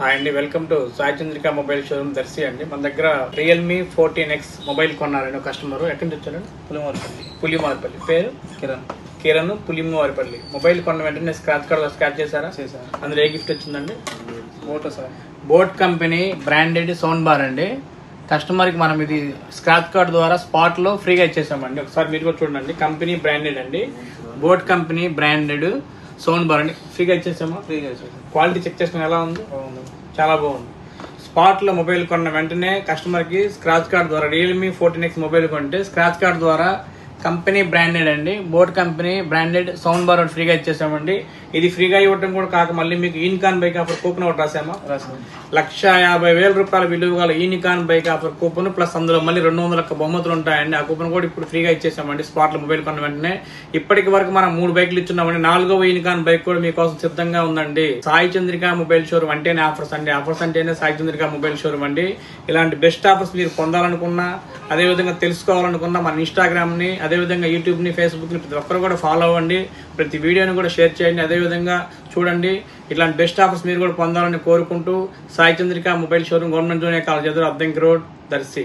Hi అండి, welcome to Sai Chandrika mobile showroom Darsi అండి. మన దగ్గర రియల్మీ 14X మొబైల్ కొన్నారండి ఒక కస్టమర్. ఎక్కడి నుంచి వచ్చారండి? పులిమారిపల్లి. పేరు కిరణ్, పులిమారిపల్లి. మొబైల్ కొన్న వెంటనే స్క్రాచ్ కార్డ్ స్క్రాచ్ చేశారా? అందులో ఏ గిఫ్ట్ వచ్చిందండి? Boat company branded sound bar అండి. కస్టమర్కి మనం ఇది స్క్రాచ్ కార్డ్ ద్వారా స్పాట్లో ఫ్రీగా ఇచ్చేసామండి. ఒకసారి మీరు కూడా చూడండి. కంపెనీ బ్రాండెడ్ అండి, boat company branded sound bar అండి. ఫ్రీగా ఇచ్చేసామా? క్వాలిటీ చెక్ చేసిన ఎలా ఉంది? చాలా బాగుంది. స్పాట్లో మొబైల్ కొన్న వెంటనే కస్టమర్కి స్క్రాచ్ కార్డ్ ద్వారా రియల్మీ 14X మొబైల్ కొంటే స్క్రాచ్ కార్డ్ ద్వారా కంపెనీ బ్రాండెడ్ అండి, boat company branded sound bar ఫ్రీగా ఇచ్చేసామండి. ఇది ఫ్రీగా ఇవ్వడం కూడా కాక మళ్ళీ మీకు యూనికాన్ బైక్ ఆఫర్ కూపన్ ఒకటి రాసామా? 1,50,000 రూపాయల విలువ గల unicorn bike offer coupon plus అందులో మళ్ళీ 200 బహుమతులు ఉంటాయండి. ఆ కూపన్ కూడా ఇప్పుడు ఫ్రీగా ఇచ్చేసామండి స్పాట్లో మొబైల్ కొన్న వెంటనే. ఇప్పటికి వరకు మనం 3 బైక్లు ఇచ్చున్నామండి. 4వ యూనికాన్ బైక్ కూడా మీకోసం సిద్ధంగా ఉందండి. సాయి చంద్రిక మొబైల్ షోరూమ్ అంటేనే ఆఫర్స్ అండి. ఆఫర్స్ అంటేనే సాయి చంద్రిక మొబైల్ షోరూమ్ అండి. ఇలాంటి బెస్ట్ ఆఫర్స్ మీరు పొందాలనుకున్నా, అదేవిధంగా తెలుసుకోవాలనుకున్నా మన ఇన్స్టాగ్రామ్ ని, అదేవిధంగా యూట్యూబ్ ని, ఫేస్బుక్ ని ప్రతి ఒక్కరు కూడా ఫాలో అవ్వండి. ప్రతి వీడియోని కూడా షేర్ చేయండి, అదేవిధంగా చూడండి. ఇట్లాంటి బెస్ట్ ఆఫర్స్ మీరు కూడా పొందాలని కోరుకుంటూ Sai Chandrika mobile showroom, government junior college ఎదురు, అద్దంకి రోడ్, దర్శి.